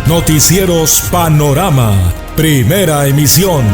Noticieros Panorama, primera emisión.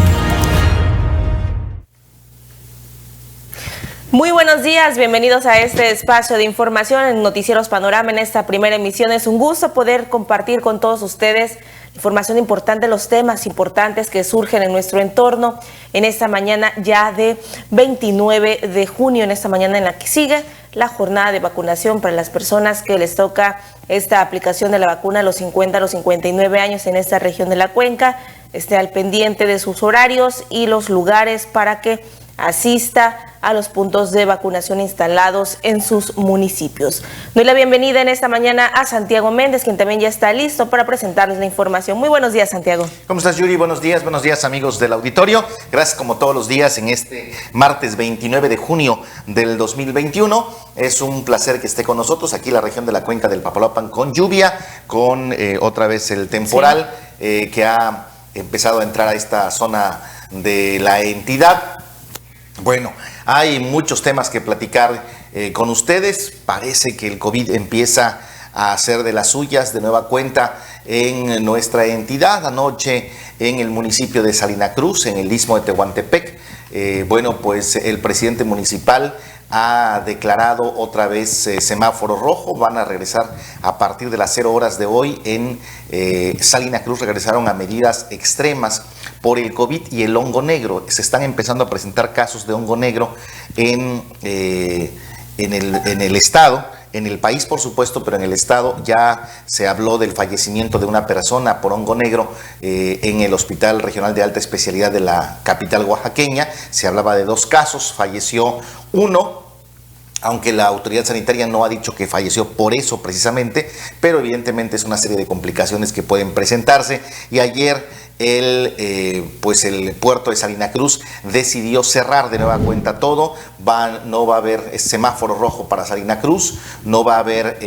Muy buenos días, bienvenidos a este espacio de información en Noticieros Panorama. En esta primera emisión es un gusto poder compartir con todos ustedes información importante, los temas importantes que surgen en nuestro entorno en esta mañana ya de 29 de junio, en esta mañana en la que sigue la jornada de vacunación para las personas que les toca esta aplicación de la vacuna a los 50 a los 59 años en esta región de la Cuenca. Esté al pendiente de sus horarios y los lugares para que asista a los puntos de vacunación instalados en sus municipios. Doy la bienvenida en esta mañana a Santiago Méndez, quien también ya está listo para presentarles la información. Muy buenos días, Santiago. ¿Cómo estás, Yuri? Buenos días amigos del auditorio. Gracias como todos los días en este martes 29 de junio del 2021. Es un placer que esté con nosotros aquí en la región de la Cuenca del Papaloapan con lluvia, con otra vez el temporal que ha empezado a entrar a esta zona de la entidad. Bueno, hay muchos temas que platicar con ustedes. Parece que el COVID empieza a hacer de las suyas de nueva cuenta en nuestra entidad. Anoche en el municipio de Salina Cruz, en el istmo de Tehuantepec, pues el presidente municipal ha declarado otra vez semáforo rojo. Van a regresar a partir de las 0 horas de hoy en Salina Cruz. Regresaron a medidas extremas por el COVID y el hongo negro. Se están empezando a presentar casos de hongo negro en el estado, en el país por supuesto, pero en el estado ya se habló del fallecimiento de una persona por hongo negro en el Hospital Regional de Alta Especialidad de la capital oaxaqueña. Se hablaba de 2 casos, falleció uno, aunque la autoridad sanitaria no ha dicho que falleció por eso precisamente, pero evidentemente es una serie de complicaciones que pueden presentarse. Y ayer el puerto de Salina Cruz decidió cerrar de nueva cuenta todo. No va a haber semáforo rojo para Salina Cruz, no va a haber,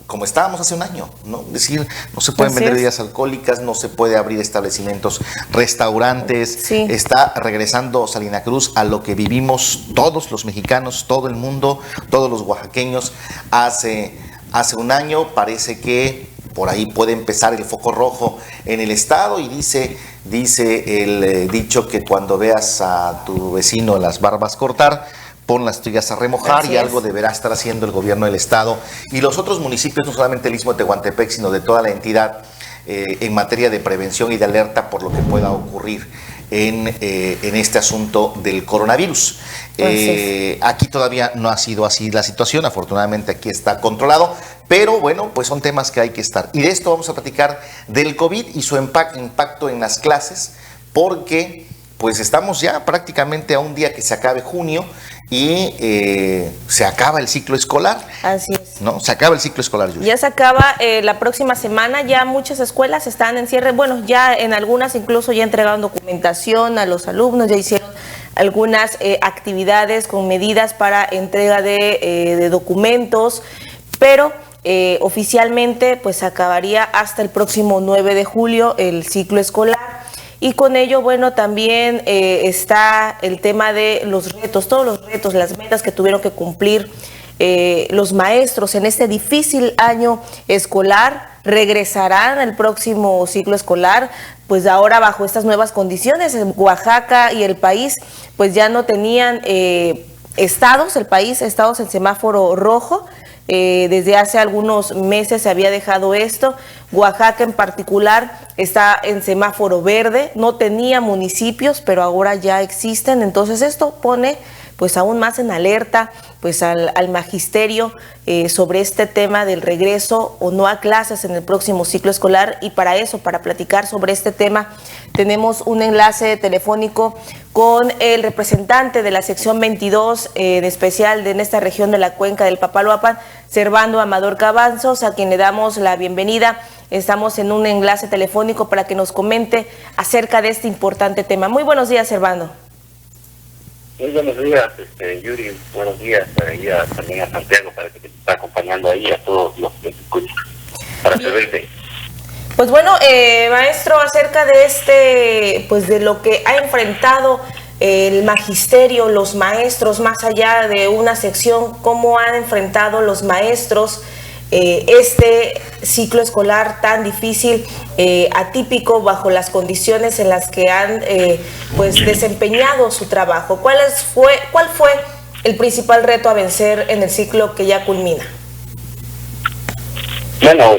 como estábamos hace un año, ¿no? Es decir, no se pueden vender bebidas alcohólicas, no se puede abrir establecimientos, restaurantes. Sí. Está regresando Salina Cruz a lo que vivimos todos los mexicanos, todo el mundo, todos los oaxaqueños hace un año. Parece que por ahí puede empezar el foco rojo en el estado y dice el dicho que cuando veas a tu vecino las barbas cortar, pon las tuyas a remojar. Así y es. Algo deberá estar haciendo el gobierno del estado y los otros municipios, no solamente el istmo de Tehuantepec, sino de toda la entidad, en materia de prevención y de alerta por lo que pueda ocurrir en este asunto del coronavirus. Aquí todavía no ha sido así la situación, afortunadamente aquí está controlado, pero bueno, pues son temas que hay que estar. Y de esto vamos a platicar del COVID y su impacto en las clases, porque pues estamos ya prácticamente a un día que se acabe junio y se acaba el ciclo escolar. Así es. ¿No? Se acaba el ciclo escolar, Yuri. Ya se acaba la próxima semana, ya muchas escuelas están en cierre, bueno, ya en algunas incluso ya entregaron documentación a los alumnos, ya hicieron algunas actividades con medidas para entrega de documentos, pero oficialmente pues acabaría hasta el próximo 9 de julio el ciclo escolar. Y con ello, bueno, también está el tema de los retos, todos los retos, las metas que tuvieron que cumplir los maestros en este difícil año escolar. Regresarán al próximo ciclo escolar, pues ahora bajo estas nuevas condiciones. En Oaxaca y el país, pues ya no tenían estados en semáforo rojo. Desde hace algunos meses se había dejado esto. Oaxaca en particular está en semáforo verde, no tenía municipios, pero ahora ya existen. Entonces esto pone pues aún más en alerta pues al magisterio sobre este tema del regreso o no a clases en el próximo ciclo escolar. Y para eso, para platicar sobre este tema, tenemos un enlace telefónico con el representante de la sección 22 en especial en esta región de la Cuenca del Papaloapan, Servando Amador Cabanzos, a quien le damos la bienvenida. Estamos en un enlace telefónico para que nos comente acerca de este importante tema. Muy buenos días, Servando. Muy buenos días, Yuri. Buenos días también a Santiago, para que te está acompañando ahí, a todos los que te escuchan, para servirte. Pues bueno, maestro, acerca de pues de lo que ha enfrentado el magisterio, los maestros, más allá de una sección, ¿cómo han enfrentado los maestros este ciclo escolar tan difícil, atípico, bajo las condiciones en las que han pues desempeñado su trabajo. ¿Cuál fue el principal reto a vencer en el ciclo que ya culmina? Bueno,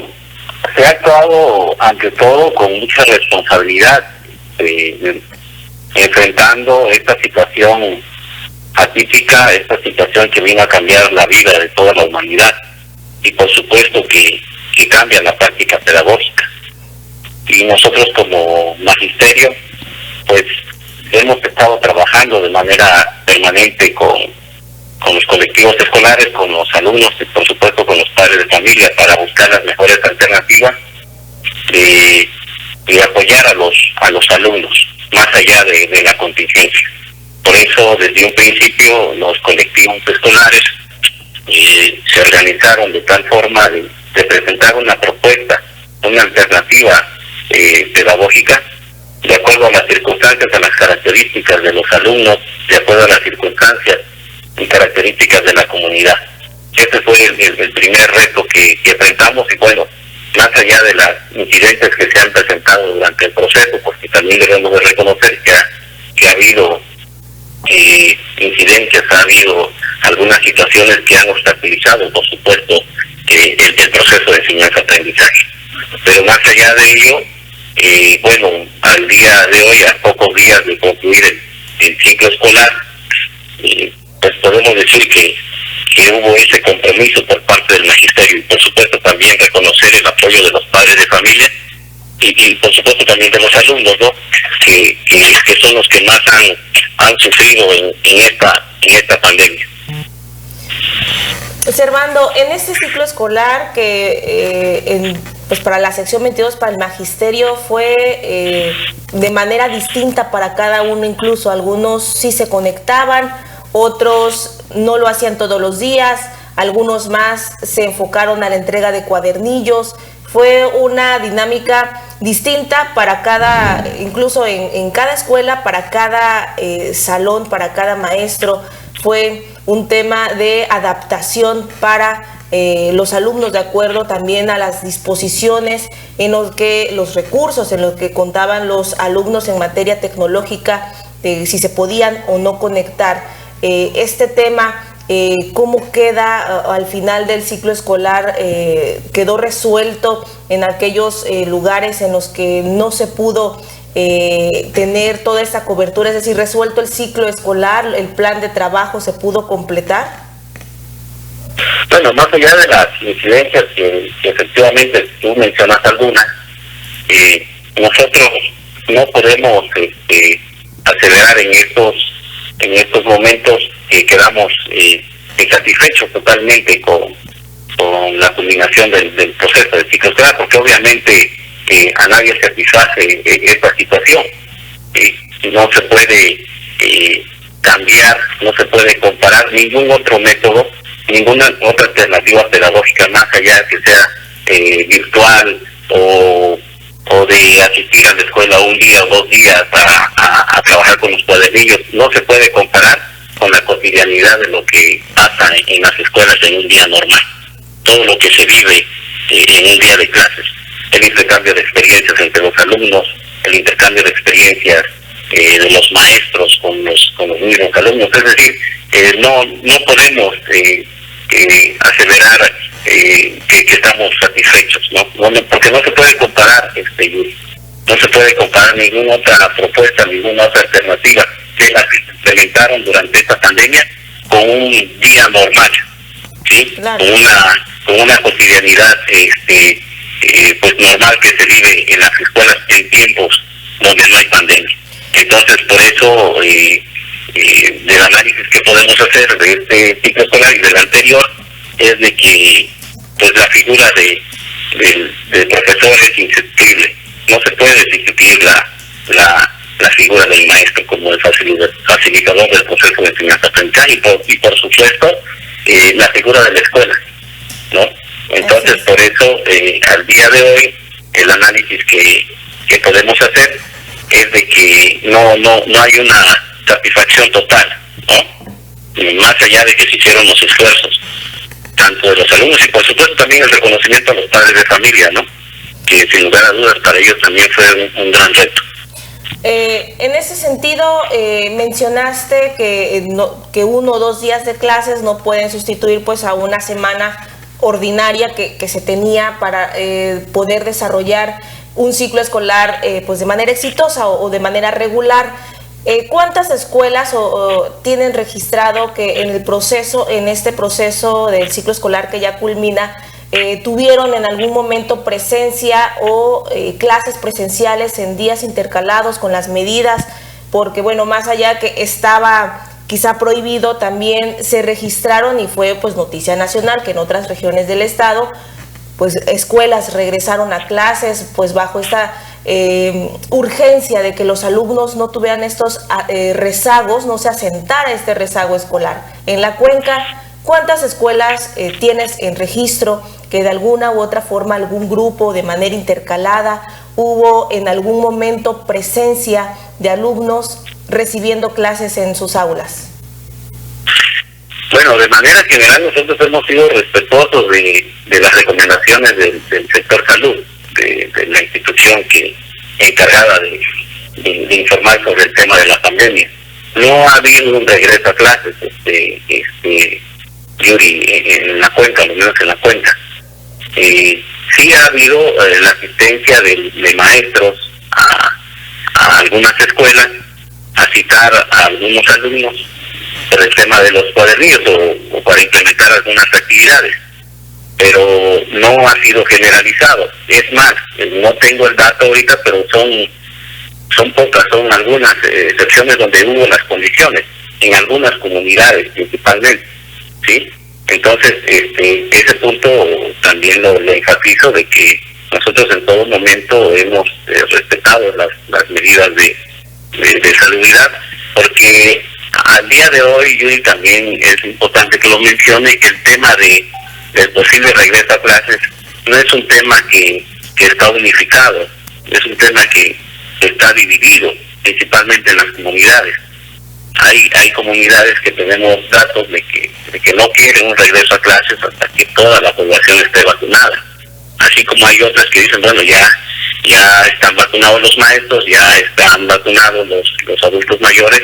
se ha actuado ante todo con mucha responsabilidad, enfrentando esta situación atípica, esta situación que vino a cambiar la vida de toda la humanidad, y por supuesto que cambia la práctica pedagógica. Y nosotros como magisterio, pues hemos estado trabajando de manera permanente con los colectivos escolares, con los alumnos y por supuesto con los padres de familia, para buscar las mejores alternativas y apoyar a los alumnos más allá de la contingencia. Por eso, desde un principio, los colectivos escolares se organizaron de tal forma de presentar una propuesta, una alternativa pedagógica, de acuerdo a las circunstancias, a las características de los alumnos, de acuerdo a las circunstancias y características de la comunidad. Ese fue el primer reto que enfrentamos, y bueno, más allá de las incidentes que se han presentado durante el proceso, porque también debemos de reconocer que ha habido incidencias, ha habido algunas situaciones que han obstaculizado, por supuesto, el proceso de enseñanza-aprendizaje. Pero más allá de ello, bueno, al día de hoy, a pocos días de concluir el ciclo escolar, pues podemos decir que hubo ese compromiso por parte del magisterio, y por supuesto también reconocer el apoyo de los padres de familia y por supuesto también de los alumnos, ¿no? que son los que más han sufrido en esta pandemia. Servando, en este ciclo escolar que pues para la sección 22, para el magisterio, fue de manera distinta para cada uno, incluso algunos sí se conectaban, otros no lo hacían todos los días, algunos más se enfocaron a la entrega de cuadernillos. Fue una dinámica distinta para cada, incluso en cada escuela, para cada salón, para cada maestro. Fue un tema de adaptación para los alumnos, de acuerdo también a las disposiciones en los que los recursos en los que contaban los alumnos en materia tecnológica, si se podían o no conectar. Este tema, ¿cómo queda al final del ciclo escolar? ¿Quedó resuelto en aquellos lugares en los que no se pudo tener toda esa cobertura? Es decir, resuelto el ciclo escolar, el plan de trabajo se pudo completar. Bueno, más allá de las incidencias que efectivamente tú mencionas algunas, nosotros no podemos acelerar en estos momentos. Quedamos insatisfechos totalmente con la culminación del proceso de ciclo escolar, porque obviamente a nadie satisface esta situación. No se puede cambiar, no se puede comparar ningún otro método, ninguna otra alternativa pedagógica más allá que sea virtual o de asistir a la escuela un día o 2 días a trabajar con los cuadernillos. No se puede comparar con la cotidianidad de lo que pasa en las escuelas en un día normal, todo lo que se vive en un día de clases, el intercambio de experiencias entre los alumnos, el intercambio de experiencias de los maestros con los mismos alumnos. Es decir, no podemos aseverar que estamos satisfechos, ¿no? Porque no se puede comparar, no se puede comparar ninguna otra propuesta, ninguna otra alternativa de las que se implementaron durante esta pandemia con un día normal, ¿sí? Claro. Con una cotidianidad pues normal que se vive en las escuelas en tiempos donde no hay pandemia. Entonces, por eso del análisis que podemos hacer de este ciclo escolar y del anterior es de que pues la figura del profesor es insustituible. No se puede sustituir la figura del maestro como el facilitador del proceso de enseñanza-aprendizaje y por supuesto la figura de la escuela, ¿no? Entonces, por eso al día de hoy el análisis que podemos hacer es de que no hay una satisfacción total, ¿no? Más allá de que se hicieron los esfuerzos. tanto de los alumnos y por supuesto también el reconocimiento a los padres de familia, ¿no? Que sin lugar a dudas para ellos también fue un gran reto. En ese sentido, mencionaste que 1 o 2 días de clases no pueden sustituir pues a una semana ordinaria que se tenía para poder desarrollar un ciclo escolar pues de manera exitosa o de manera regular. ¿Cuántas escuelas tienen registrado que en este proceso del ciclo escolar que ya culmina, tuvieron en algún momento presencia o clases presenciales en días intercalados con las medidas? Porque bueno, más allá que estaba quizá prohibido, también se registraron y fue pues noticia nacional que en otras regiones del estado pues escuelas regresaron a clases pues bajo esta urgencia de que los alumnos no tuvieran estos rezagos, no se asentara este rezago escolar. En la cuenca, ¿cuántas escuelas tienes en registro que de alguna u otra forma algún grupo de manera intercalada hubo en algún momento presencia de alumnos recibiendo clases en sus aulas? Bueno, de manera general nosotros hemos sido respetuosos de las recomendaciones del sector salud, de la institución que encargada de informar sobre el tema de la pandemia. No ha habido un regreso a clases, Yuri, en la cuenca, al menos en la cuenca. Sí ha habido la asistencia de maestros a algunas escuelas a citar a algunos alumnos por el tema de los cuadernillos o para implementar algunas actividades, pero no ha sido generalizado. Es más, no tengo el dato ahorita, pero son pocas, son algunas excepciones donde hubo las condiciones, en algunas comunidades principalmente, ¿sí? Entonces, ese punto también lo enfatizo, de que nosotros en todo momento hemos respetado las medidas de salubridad, porque al día de hoy, Yuri, también es importante que lo mencione, el tema del posible regreso a clases no es un tema que está unificado, es un tema que está dividido, principalmente en las comunidades. Hay comunidades que tenemos datos de que no quieren un regreso a clases hasta que toda la población esté vacunada, así como hay otras que dicen, bueno, ya están vacunados los maestros, ya están vacunados los adultos mayores,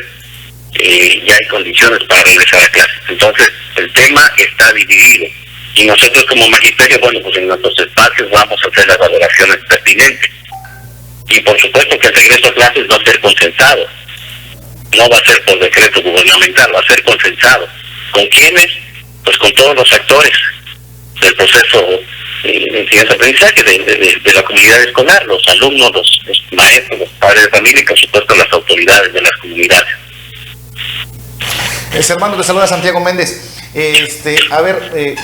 ya hay condiciones para regresar a clases. Entonces el tema está dividido y nosotros como magisterio, bueno, pues en nuestros espacios vamos a hacer las valoraciones pertinentes, y por supuesto que el regreso a clases va a ser consensado, no va a ser por decreto gubernamental, va a ser consensado. ¿Con quiénes? Pues con todos los actores del proceso de enseñanza-aprendizaje de la comunidad escolar, los alumnos, los maestros, los padres de familia y por supuesto las autoridades de las comunidades. Hermano, te saluda Santiago Méndez.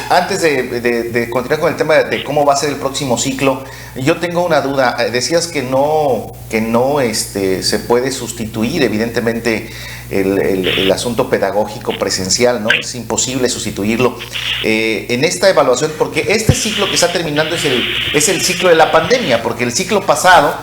Antes de continuar con el tema de cómo va a ser el próximo ciclo, yo tengo una duda. Decías que no se puede sustituir evidentemente el asunto pedagógico presencial, ¿no? Es imposible sustituirlo en esta evaluación, porque este ciclo que está terminando es el ciclo de la pandemia, porque el ciclo pasado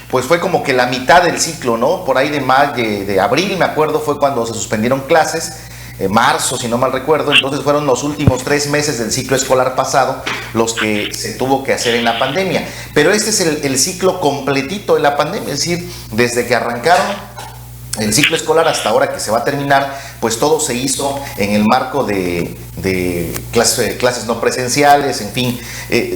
pues fue como que la mitad del ciclo, ¿no? Por ahí de abril, me acuerdo, fue cuando se suspendieron clases, marzo, si no mal recuerdo. Entonces fueron los últimos 3 meses del ciclo escolar pasado los que se tuvo que hacer en la pandemia. Pero este es el ciclo completito de la pandemia, es decir, desde que arrancaron el ciclo escolar hasta ahora que se va a terminar, pues todo se hizo en el marco de clases no presenciales, en fin,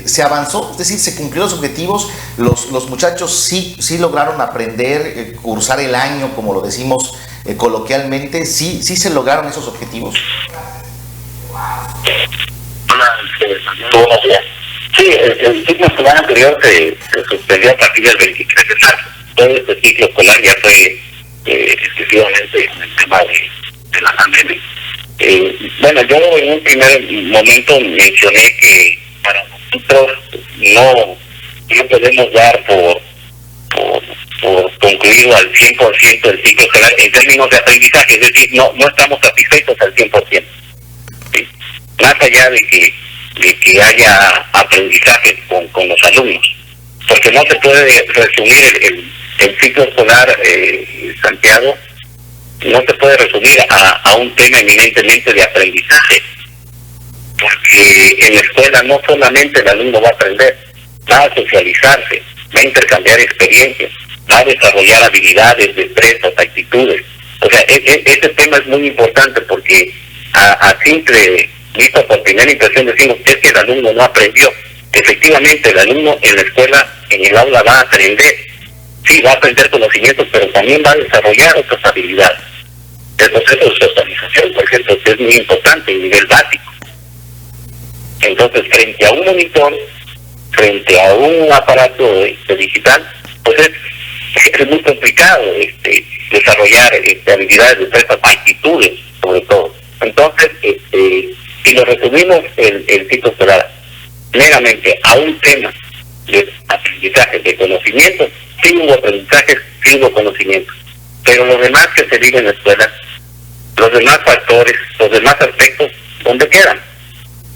se avanzó, es decir, se cumplió los objetivos, los muchachos sí lograron aprender, cursar el año, como lo decimos coloquialmente, sí se lograron esos objetivos. Sí, el ciclo escolar anterior se suspendió a partir del 23 de marzo. Todo este ciclo escolar ya fue exclusivamente en el tema de la pandemia. Bueno, yo en un primer momento mencioné que para nosotros no podemos dar por concluido al 100% el ciclo escolar en términos de aprendizaje, es decir, no estamos satisfechos al 100%. ¿Sí? Más allá de que haya aprendizaje con los alumnos, porque no se puede resumir el ciclo escolar, Santiago, no se puede resumir a un tema eminentemente de aprendizaje. porque en la escuela no solamente el alumno va a aprender, va a socializarse, va a intercambiar experiencias, va a desarrollar habilidades, destrezas, actitudes. O sea, ese tema es muy importante porque a simple vista, por primera impresión, decimos es que el alumno no aprendió. Efectivamente, el alumno en la escuela, en el aula, va a aprender. Sí, va a aprender conocimientos, pero también va a desarrollar otras habilidades. El proceso de socialización, por ejemplo, es muy importante, el nivel básico. Entonces, frente a un monitor, frente a un aparato digital, pues es muy complicado desarrollar habilidades, destrezas, actitudes, sobre todo. Entonces, si lo resumimos el ciclo escolar meramente a un tema de aprendizaje, de conocimiento, sí hubo aprendizaje, sí hubo conocimiento, pero lo demás que se vive en la escuela, los demás factores, los demás aspectos, ¿dónde quedan?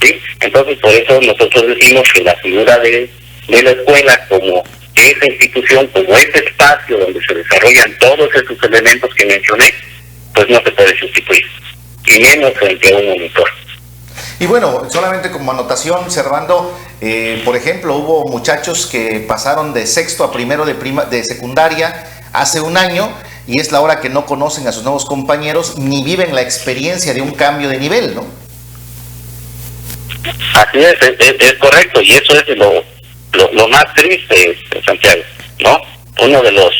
¿Sí? Entonces, por eso nosotros decimos que la figura de la escuela como esa institución, como ese espacio donde se desarrollan todos esos elementos que mencioné, pues no se puede sustituir, y menos frente a un monitor. Y bueno, solamente como anotación, Servando, por ejemplo, hubo muchachos que pasaron de sexto a primero de secundaria hace un año, y es la hora que no conocen a sus nuevos compañeros ni viven la experiencia de un cambio de nivel, ¿no? Así es correcto, y eso es lo más triste, Santiago, ¿no? Uno de los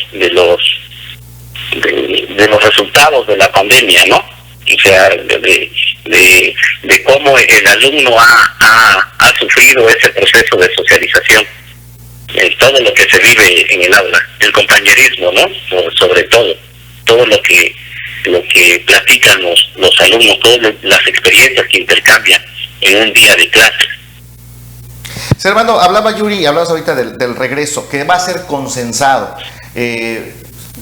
resultados de la pandemia, ¿no? O sea, de cómo el alumno ha sufrido ese proceso de socialización, todo lo que se vive en el aula, el compañerismo, ¿no? Sobre todo lo que platican los alumnos, todas las experiencias que intercambian en un día de clase. Servando, hablabas ahorita del regreso, que va a ser consensado.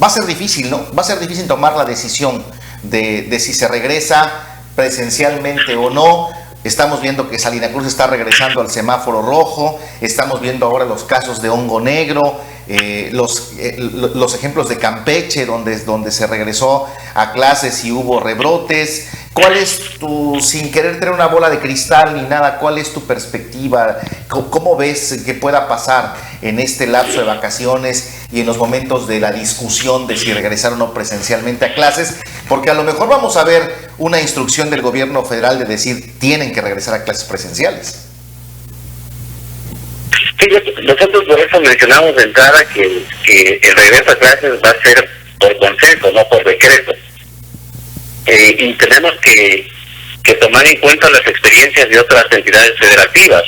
Va a ser difícil, ¿no? Va a ser difícil tomar la decisión de si se regresa presencialmente o no. Estamos viendo que Salina Cruz está regresando al semáforo rojo, estamos viendo ahora los casos de hongo negro, los ejemplos de Campeche, donde se regresó a clases y hubo rebrotes. ¿Cuál es sin querer tener una bola de cristal ni nada, cuál es tu perspectiva? ¿Cómo ves que pueda pasar en este lapso de vacaciones y en los momentos de la discusión de si regresar o no presencialmente a clases? Porque a lo mejor vamos a ver una instrucción del gobierno federal de decir tienen que regresar a clases presenciales. Sí, nosotros por eso mencionamos de entrada que el regreso a clases va a ser por consenso, no por decreto. Y tenemos que tomar en cuenta las experiencias de otras entidades federativas.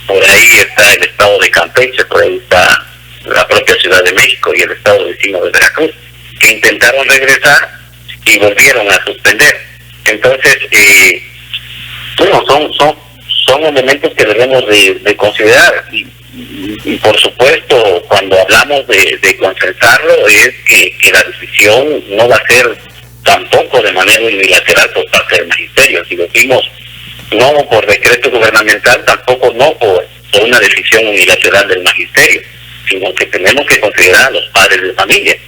Por ahí está el estado de Campeche, por ahí está la propia Ciudad de México y el estado vecino de Veracruz, que intentaron regresar y volvieron a suspender. Entonces, bueno, son elementos que debemos de considerar y por supuesto cuando hablamos de consensarlo es que la decisión no va a ser tampoco de manera unilateral por parte del magisterio. Si decimos no por decreto gubernamental, tampoco no por una decisión unilateral del magisterio, sino que tenemos que considerar a los padres de familia,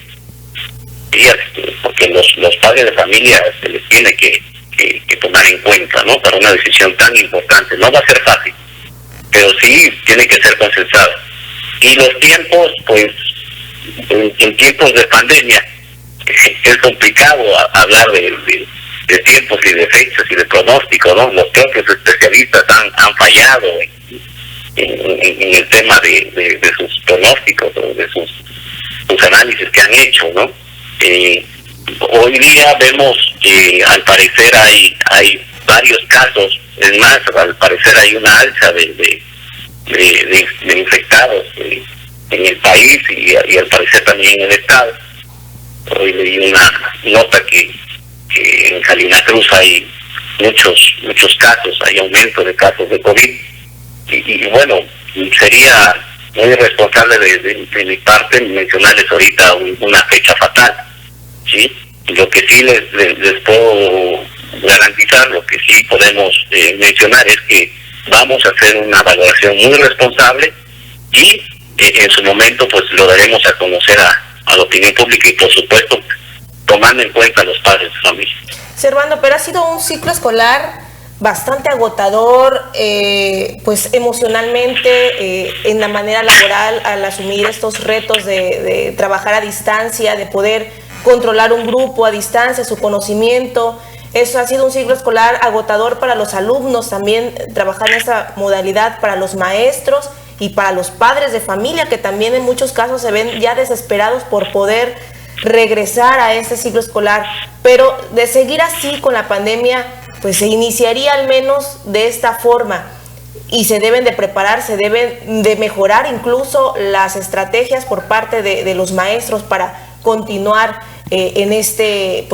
porque los padres de familia se les tiene que tomar en cuenta, ¿no? Para una decisión tan importante. No va a ser fácil, pero sí tiene que ser consensado. Y los tiempos, pues, en tiempos de pandemia, es complicado hablar de tiempos y de fechas y de pronósticos, ¿no? Los propios especialistas han fallado en el tema de sus pronósticos o de sus análisis que han hecho, ¿no? Hoy día vemos que al parecer hay varios casos, es más, al parecer hay una alza de infectados en el país y al parecer también en el estado. Hoy leí una nota que en Salina Cruz hay muchos casos, hay aumento de casos de COVID y bueno, sería muy irresponsable de mi parte mencionarles ahorita una fecha fatal, ¿sí? Lo que sí les puedo garantizar, lo que sí podemos mencionar es que vamos a hacer una valoración muy responsable y en su momento pues lo daremos a conocer a la opinión pública y por supuesto tomando en cuenta a los padres de familia. Servando, pero ha sido un ciclo escolar bastante agotador, pues emocionalmente, en la manera laboral, al asumir estos retos de trabajar a distancia, de poder controlar un grupo a distancia, su conocimiento. Eso ha sido un ciclo escolar agotador para los alumnos, también trabajar en esa modalidad para los maestros y para los padres de familia, que también en muchos casos se ven ya desesperados por poder regresar a este ciclo escolar. Pero de seguir así con la pandemia, pues se iniciaría al menos de esta forma, y se deben de preparar, se deben de mejorar incluso las estrategias por parte de los maestros para continuar en este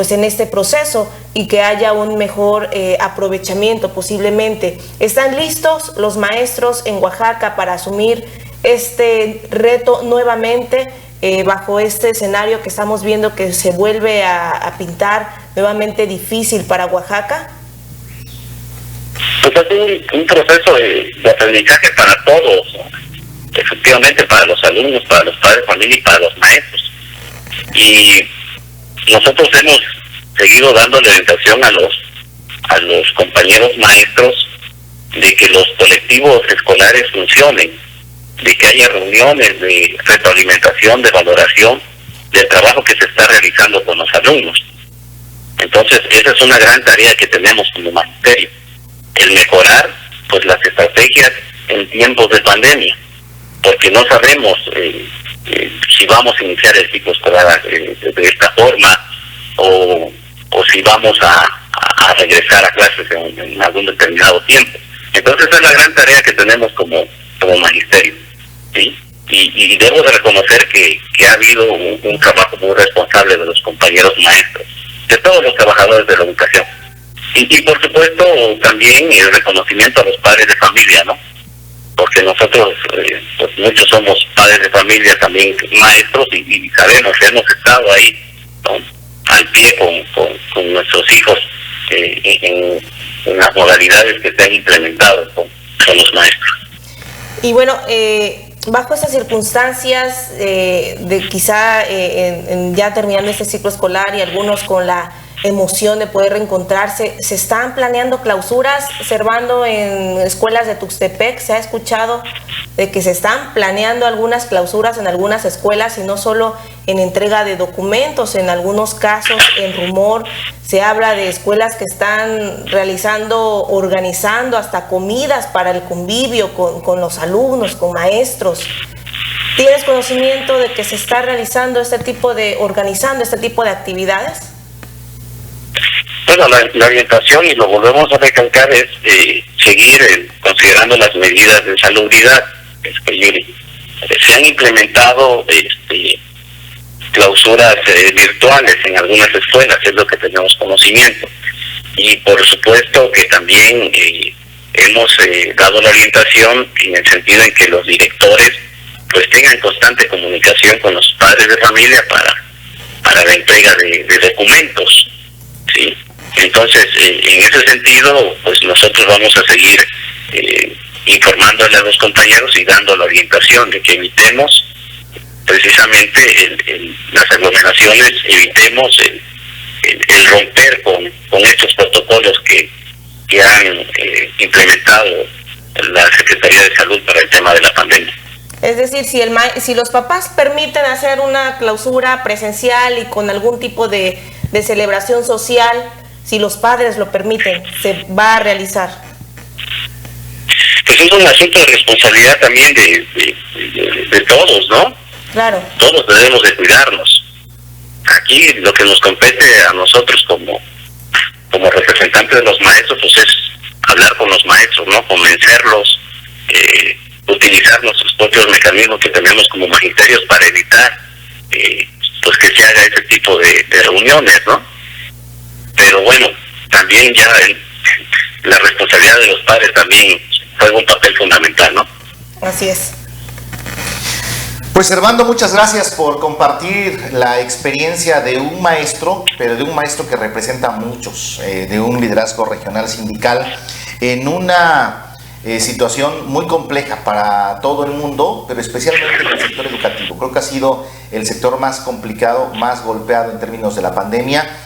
proceso y que haya un mejor aprovechamiento posiblemente. ¿Están listos los maestros en Oaxaca para asumir este reto nuevamente bajo este escenario que estamos viendo que se vuelve a pintar nuevamente difícil para Oaxaca? Pues es un proceso de aprendizaje para todos, ¿no? Efectivamente, para los alumnos, para los padres de familia y para los maestros. Y nosotros hemos seguido dándole orientación a los compañeros maestros de que los colectivos escolares funcionen, de que haya reuniones de retroalimentación, de valoración del trabajo que se está realizando con los alumnos. Entonces, esa es una gran tarea que tenemos como magisterio, el mejorar pues las estrategias en tiempos de pandemia, porque no sabemos si vamos a iniciar el ciclo escolar de esta forma o si vamos a regresar a clases en algún determinado tiempo. Entonces esa es la gran tarea que tenemos como magisterio, ¿sí? Y debo de reconocer que ha habido un trabajo muy responsable de los compañeros maestros, de todos los trabajadores de la educación. Y por supuesto también el reconocimiento a los padres de familia, ¿no? Porque nosotros, pues muchos somos padres de familia, también maestros, y sabemos que hemos estado ahí, ¿no?, al pie con nuestros hijos en las modalidades que se han implementado con los maestros. Y bueno, bajo esas circunstancias de quizá ya terminando este ciclo escolar y algunos con la emoción de poder reencontrarse, ¿se están planeando clausuras, Servando, en escuelas de Tuxtepec? Se ha escuchado de que se están planeando algunas clausuras en algunas escuelas, y no solo en entrega de documentos, en algunos casos en rumor se habla de escuelas que están organizando hasta comidas para el convivio con los alumnos, con maestros. ¿Tienes conocimiento de que se está organizando este tipo de actividades? Bueno, la orientación, y lo volvemos a recalcar, es seguir considerando las medidas de salubridad. Se han implementado clausuras virtuales en algunas escuelas, es lo que tenemos conocimiento. Y por supuesto que también hemos dado la orientación en el sentido en que los directores pues tengan constante comunicación con los padres de familia para la entrega de documentos, ¿sí? Entonces, en ese sentido, pues nosotros vamos a seguir informándole a los compañeros y dando la orientación de que evitemos precisamente las aglomeraciones, evitemos el romper con estos protocolos que han implementado la Secretaría de Salud para el tema de la pandemia. Es decir, si los papás permiten hacer una clausura presencial y con algún tipo de celebración social, si los padres lo permiten, se va a realizar. Pues es un asunto de responsabilidad también de todos, ¿no? Claro. Todos debemos de cuidarnos. Aquí lo que nos compete a nosotros como representantes de los maestros, pues es hablar con los maestros, ¿no? Convencerlos, utilizar nuestros propios mecanismos que tenemos como magisterios para evitar pues que se haga ese tipo de reuniones, ¿no? Pero bueno, también ya la responsabilidad de los padres también juega un papel fundamental, ¿no? Así es. Pues Servando, muchas gracias por compartir la experiencia de un maestro, pero de un maestro que representa a muchos, de un liderazgo regional sindical en una situación muy compleja para todo el mundo, pero especialmente en el sector educativo. Creo que ha sido el sector más complicado, más golpeado en términos de la pandemia.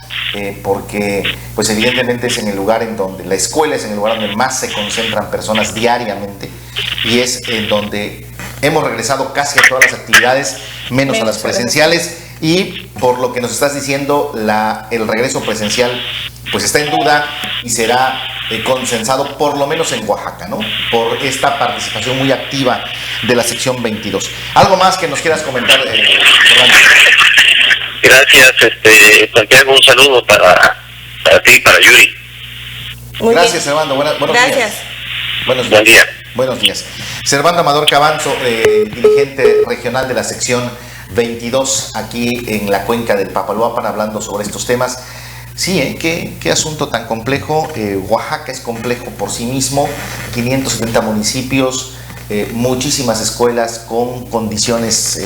porque pues evidentemente es en el lugar en donde, la escuela es en el lugar donde más se concentran personas diariamente, y es en donde hemos regresado casi a todas las actividades, menos a las presenciales, y por lo que nos estás diciendo, el regreso presencial pues está en duda y será consensado por lo menos en Oaxaca, ¿no? Por esta participación muy activa de la sección 22. ¿Algo más que nos quieras comentar, Orlando? Gracias, Santiago, un saludo para ti y para Yuri. Muy Gracias, bien. Servando. Buenos Gracias. días. Buenos Buen días. día. Buenos días. Servando Amador Cabanzo, dirigente regional de la sección 22 aquí en la cuenca del Papaloapan, hablando sobre estos temas. Sí, qué asunto tan complejo. Oaxaca es complejo por sí mismo, 570 municipios, muchísimas escuelas con condiciones,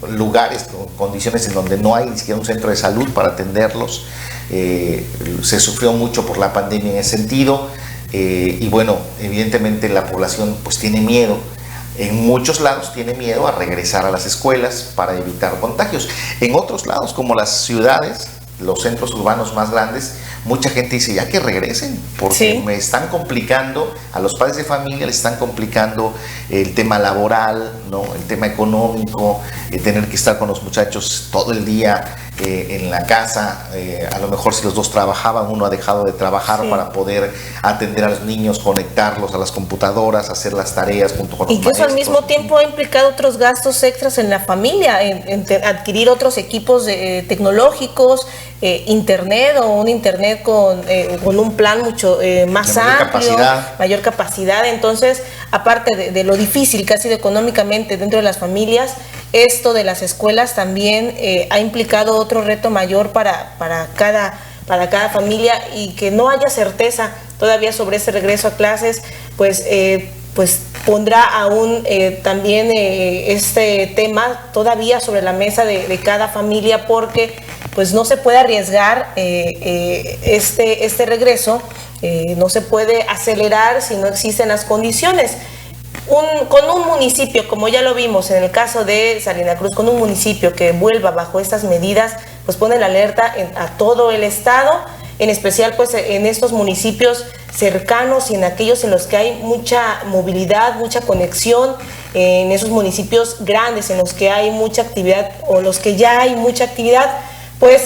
lugares con condiciones en donde no hay ni siquiera un centro de salud para atenderlos. Se sufrió mucho por la pandemia en ese sentido, y bueno, evidentemente la población pues tiene miedo. En muchos lados tiene miedo a regresar a las escuelas para evitar contagios. En otros lados, como las ciudades, los centros urbanos más grandes, mucha gente dice ya que regresen, porque sí, me están complicando, a los padres de familia les están complicando el tema laboral, ¿no? El tema económico, tener que estar con los muchachos todo el día en la casa. A lo mejor si los dos trabajaban, uno ha dejado de trabajar, sí, para poder atender a los niños, conectarlos a las computadoras, hacer las tareas junto con los maestros. Incluso al mismo tiempo ha implicado otros gastos extras en la familia, en adquirir otros equipos tecnológicos, internet o un internet con un plan mucho más amplio, mayor capacidad. Entonces, aparte de lo difícil que ha sido económicamente dentro de las familias, esto de las escuelas también ha implicado otro reto mayor para cada familia, y que no haya certeza todavía sobre ese regreso a clases, pues pondrá aún también este tema todavía sobre la mesa de cada familia, porque pues no se puede arriesgar este regreso, no se puede acelerar si no existen las condiciones. Con un municipio, como ya lo vimos en el caso de Salina Cruz, con un municipio que vuelva bajo estas medidas, pues pone la alerta a todo el estado, en especial pues en estos municipios cercanos y en aquellos en los que hay mucha movilidad, mucha conexión, en esos municipios grandes en los que hay mucha actividad o los que ya hay mucha actividad, pues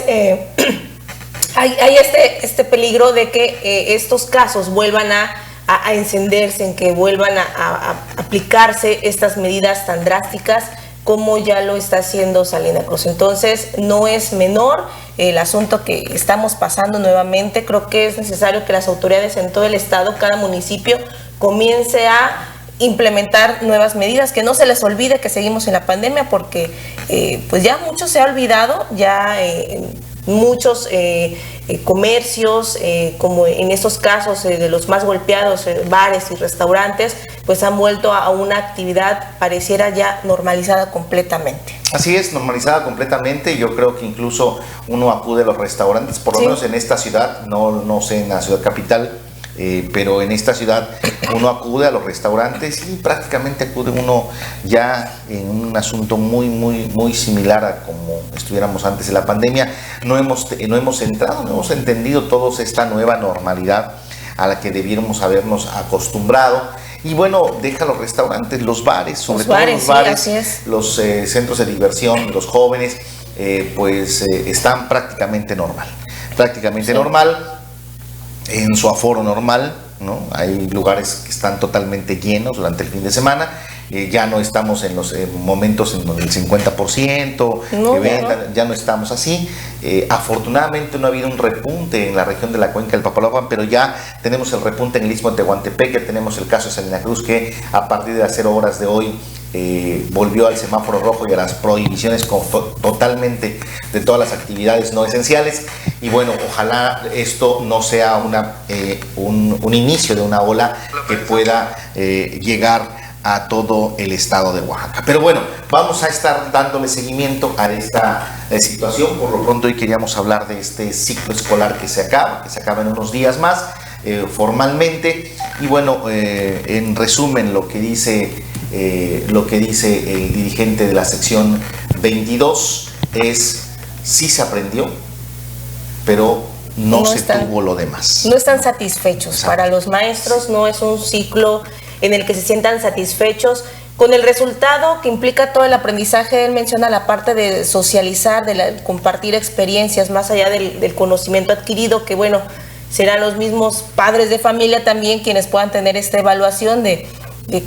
hay este peligro de que estos casos vuelvan a encenderse, en que vuelvan a aplicarse estas medidas tan drásticas como ya lo está haciendo Salina Cruz. Entonces, no es menor el asunto que estamos pasando nuevamente. Creo que es necesario que las autoridades en todo el estado, cada municipio, comience a implementar nuevas medidas, que no se les olvide que seguimos en la pandemia, porque pues ya mucho se ha olvidado, ya muchos comercios, como en estos casos de los más golpeados, bares y restaurantes, pues han vuelto a una actividad pareciera ya normalizada completamente. Así es, normalizada completamente. Yo creo que incluso uno acude a los restaurantes, por lo menos en esta ciudad, no sé en la ciudad capital, pero en esta ciudad uno acude a los restaurantes y prácticamente acude uno ya en un asunto muy similar a como estuviéramos antes de la pandemia. No hemos entendido todos esta nueva normalidad a la que debiéramos habernos acostumbrado. Y bueno, deja los restaurantes, los bares, sobre todo los bares, sí, los centros de diversión, los jóvenes, están prácticamente normal, normal, en su aforo normal, ¿no? Hay lugares que están totalmente llenos durante el fin de semana. Ya no estamos en los momentos en donde el 50% ya no estamos así. Afortunadamente no ha habido un repunte en la región de la cuenca del Papaloapan, pero ya tenemos el repunte en el Istmo de Tehuantepec, ya tenemos el caso de Salina Cruz, que a partir de las 0 horas de hoy volvió al semáforo rojo y a las prohibiciones totalmente de todas las actividades no esenciales. Y bueno, ojalá esto no sea un inicio de una ola que pueda llegar a todo el estado de Oaxaca. Pero bueno, vamos a estar dándole seguimiento a esta situación. Por lo pronto hoy queríamos hablar de este ciclo escolar que se acaba en unos días más, formalmente. Y bueno, en resumen, lo que dice el dirigente de la sección 22 es: sí se aprendió, pero no se están, tuvo lo demás. No están satisfechos. Exacto. Para los maestros no es un ciclo en el que se sientan satisfechos con el resultado que implica todo el aprendizaje. Él menciona la parte de socializar, de compartir experiencias más allá del conocimiento adquirido, que bueno, serán los mismos padres de familia también quienes puedan tener esta evaluación de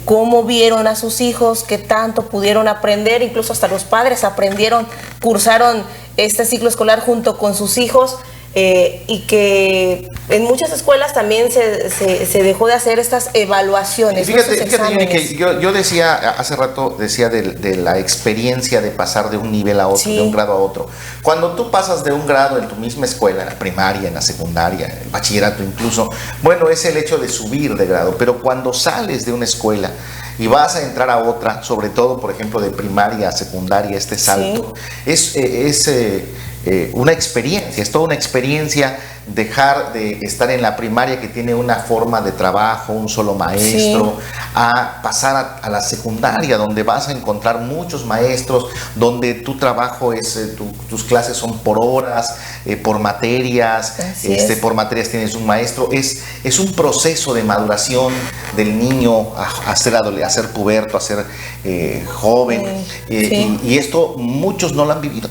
cómo vieron a sus hijos, qué tanto pudieron aprender. Incluso hasta los padres aprendieron, cursaron este ciclo escolar junto con sus hijos. Y que en muchas escuelas también se dejó de hacer estas evaluaciones. Fíjate que yo decía, hace rato decía de la experiencia de pasar de un nivel a otro, sí, de un grado a otro. Cuando tú pasas de un grado en tu misma escuela, en la primaria, en la secundaria, en el bachillerato incluso, bueno, es el hecho de subir de grado, pero cuando sales de una escuela y vas a entrar a otra, sobre todo, por ejemplo, de primaria a secundaria, este salto, sí, es una experiencia, es toda una experiencia dejar de estar en la primaria que tiene una forma de trabajo, un solo maestro, sí, a pasar a la secundaria donde vas a encontrar muchos maestros, donde tu trabajo es, tus clases son por horas, por materias, por materias tienes un maestro, es un proceso de maduración del niño a ser puberto, a ser joven, sí, y esto muchos no lo han vivido.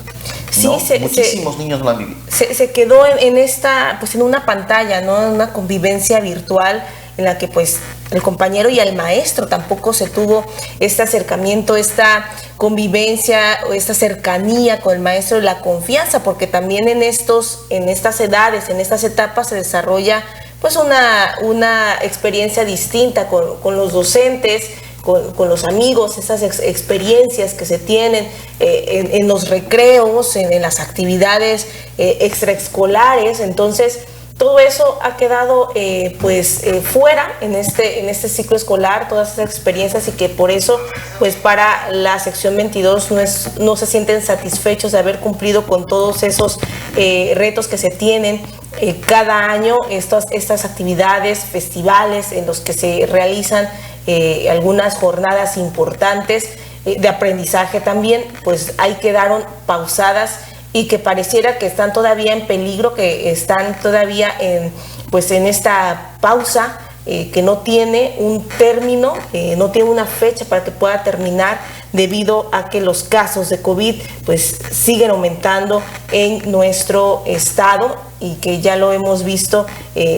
Sí, ¿no? Muchísimos niños no lo han vivido. Se quedó en esta, pues en una pantalla, ¿no? En una convivencia virtual en la que pues el compañero y el maestro tampoco se tuvo este acercamiento, esta convivencia o esta cercanía con el maestro, la confianza, porque también en estas edades, en estas etapas se desarrolla pues una experiencia distinta con los docentes, con los amigos, esas experiencias que se tienen en los recreos, en las actividades extraescolares. Entonces, todo eso ha quedado fuera en este ciclo escolar, todas esas experiencias, y que por eso, pues para la sección 22 no se sienten satisfechos de haber cumplido con todos esos retos que se tienen cada año, estas actividades, festivales en los que se realizan algunas jornadas importantes de aprendizaje también, pues ahí quedaron pausadas y que pareciera que están todavía en peligro, que están todavía en esta pausa que no tiene un término, no tiene una fecha para que pueda terminar, debido a que los casos de COVID pues siguen aumentando en nuestro estado, y que ya lo hemos visto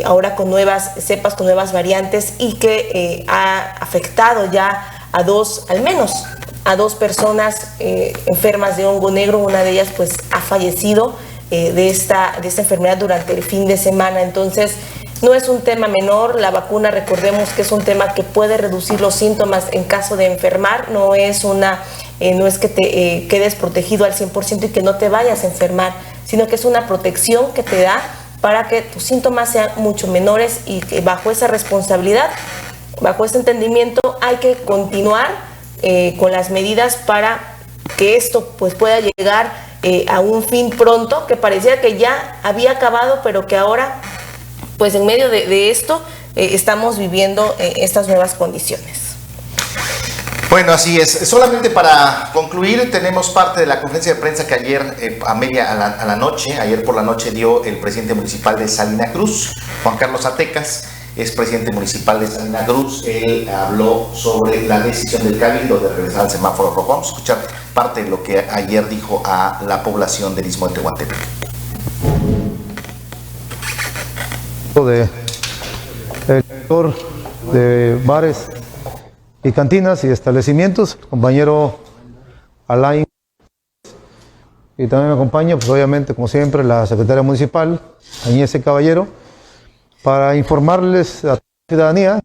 ahora con nuevas cepas, con nuevas variantes, y que ha afectado ya al menos a dos personas enfermas de hongo negro. Una de ellas pues ha fallecido de esta enfermedad durante el fin de semana. Entonces, no es un tema menor. La vacuna, recordemos que es un tema que puede reducir los síntomas en caso de enfermar. No es que te quedes protegido al 100% y que no te vayas a enfermar, sino que es una protección que te da para que tus síntomas sean mucho menores, y que bajo esa responsabilidad, bajo ese entendimiento, hay que continuar con las medidas para que esto pues pueda llegar a un fin pronto, que parecía que ya había acabado, pero que ahora pues en medio de esto estamos viviendo estas nuevas condiciones. Bueno, así es. Solamente para concluir, tenemos parte de la conferencia de prensa que ayer a la noche, ayer por la noche, dio el presidente municipal de Salina Cruz, Juan Carlos Atecas, es presidente municipal de Salina Cruz. Él habló sobre la decisión del Cabildo de regresar al semáforo rojo. Vamos a escuchar parte de lo que ayer dijo a la población del Istmo de Tehuantepec. El sector de bares y cantinas y establecimientos, compañero Alain, y también me acompaña, pues obviamente, como siempre, la secretaria municipal, Añez Caballero, para informarles a la ciudadanía,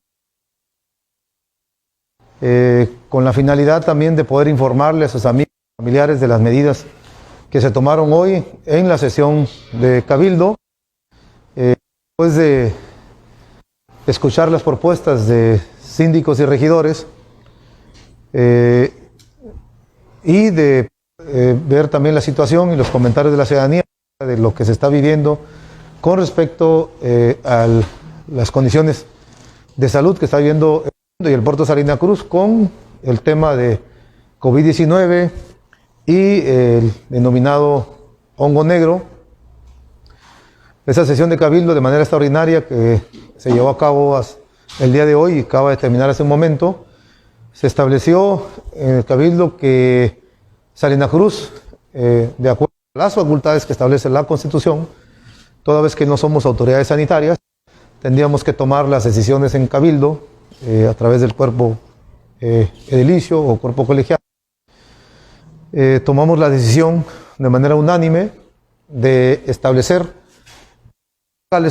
con la finalidad también de poder informarles a sus amigos y familiares de las medidas que se tomaron hoy en la sesión de Cabildo, después de escuchar las propuestas de síndicos y regidores, y de ver también la situación y los comentarios de la ciudadanía de lo que se está viviendo con respecto a las condiciones de salud que está viviendo el mundo y el puerto de Salina Cruz con el tema de COVID-19 y el denominado hongo negro, Esa sesión de cabildo de manera extraordinaria que se llevó a cabo el día de hoy y acaba de terminar hace un momento, se estableció en el cabildo que Salina Cruz, de acuerdo a las facultades que establece la Constitución, toda vez que no somos autoridades sanitarias, tendríamos que tomar las decisiones en cabildo a través del cuerpo edilicio o cuerpo colegiado. Tomamos la decisión de manera unánime de establecer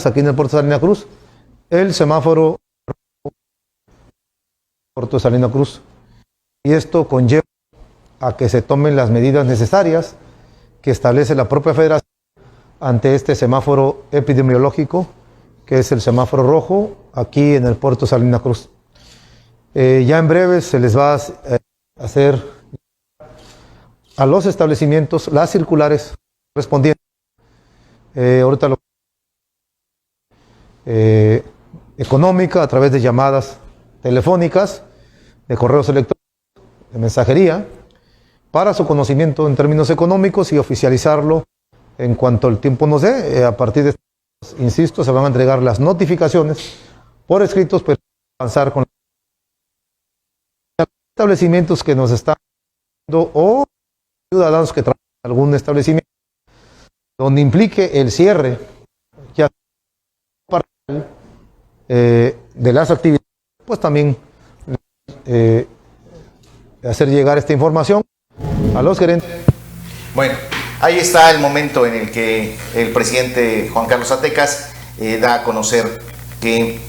aquí en el puerto de Salina Cruz el semáforo puerto de Salina Cruz, y esto conlleva a que se tomen las medidas necesarias que establece la propia federación ante este semáforo epidemiológico, que es el semáforo rojo aquí en el puerto de Salina Cruz. Ya en breve se les va a hacer a los establecimientos las circulares correspondientes. Ahorita lo económica a través de llamadas telefónicas, de correos electrónicos, de mensajería, para su conocimiento en términos económicos y oficializarlo en cuanto el tiempo nos dé. A partir de, insisto, se van a entregar las notificaciones por escritos, pero avanzar con los establecimientos que nos están dando o ciudadanos que trabajan en algún establecimiento donde implique el cierre ya de las actividades, pues también hacer llegar esta información a los gerentes. Bueno, ahí está el momento en el que el presidente Juan Carlos Zacatecas da a conocer que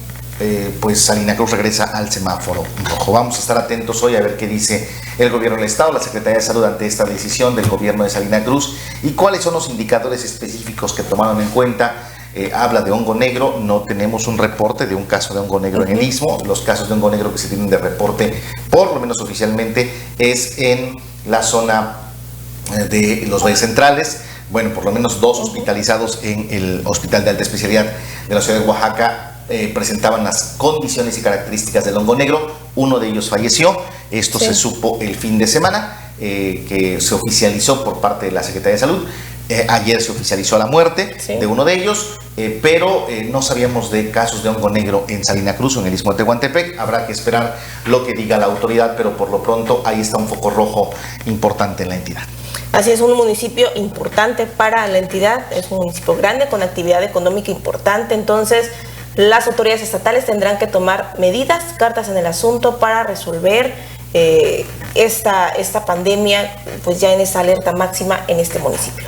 pues Salina Cruz regresa al semáforo rojo. Vamos a estar atentos hoy a ver qué dice el gobierno del estado, la Secretaría de Salud ante esta decisión del gobierno de Salina Cruz y cuáles son los indicadores específicos que tomaron en cuenta. Habla de hongo negro, no tenemos un reporte de un caso de hongo negro en el Istmo. Los casos de hongo negro que se tienen de reporte, por lo menos oficialmente, es en la zona de los valles centrales. Bueno, por lo menos 2 hospitalizados en el Hospital de Alta Especialidad de la ciudad de Oaxaca presentaban las condiciones y características del hongo negro. Uno de ellos falleció. Esto se supo el fin de semana, que se oficializó por parte de la Secretaría de Salud. Ayer se oficializó la muerte de uno de ellos, pero no sabíamos de casos de hongo negro en Salina Cruz o en el Istmo de Tehuantepec. Habrá que esperar lo que diga la autoridad, pero por lo pronto ahí está un foco rojo importante en la entidad. Así es, un municipio importante para la entidad, es un municipio grande con actividad económica importante, entonces las autoridades estatales tendrán que tomar medidas, cartas en el asunto para resolver esta pandemia, pues ya en esa alerta máxima en este municipio.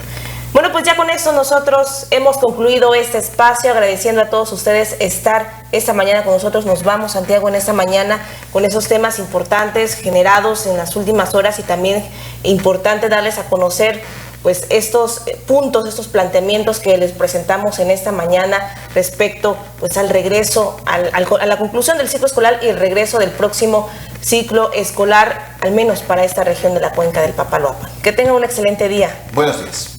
Bueno, pues ya con esto nosotros hemos concluido este espacio, agradeciendo a todos ustedes estar esta mañana con nosotros. Nos vamos, Santiago, en esta mañana con esos temas importantes generados en las últimas horas y también importante darles a conocer pues estos puntos, estos planteamientos que les presentamos en esta mañana respecto pues al regreso, a la conclusión del ciclo escolar y el regreso del próximo ciclo escolar, al menos para esta región de la cuenca del Papaloapan. Que tengan un excelente día. Buenos días.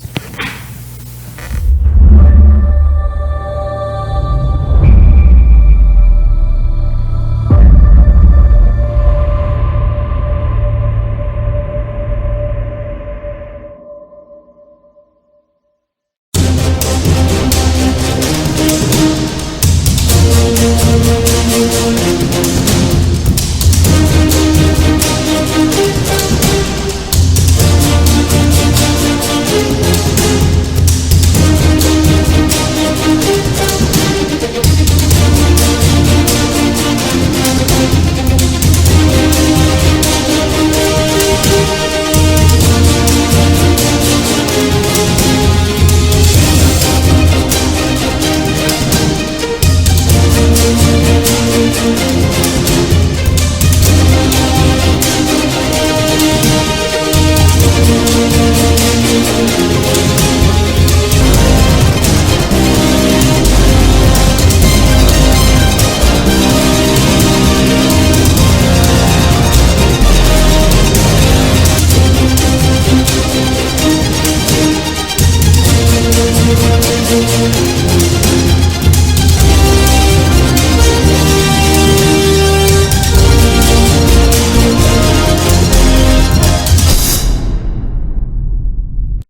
Thank you.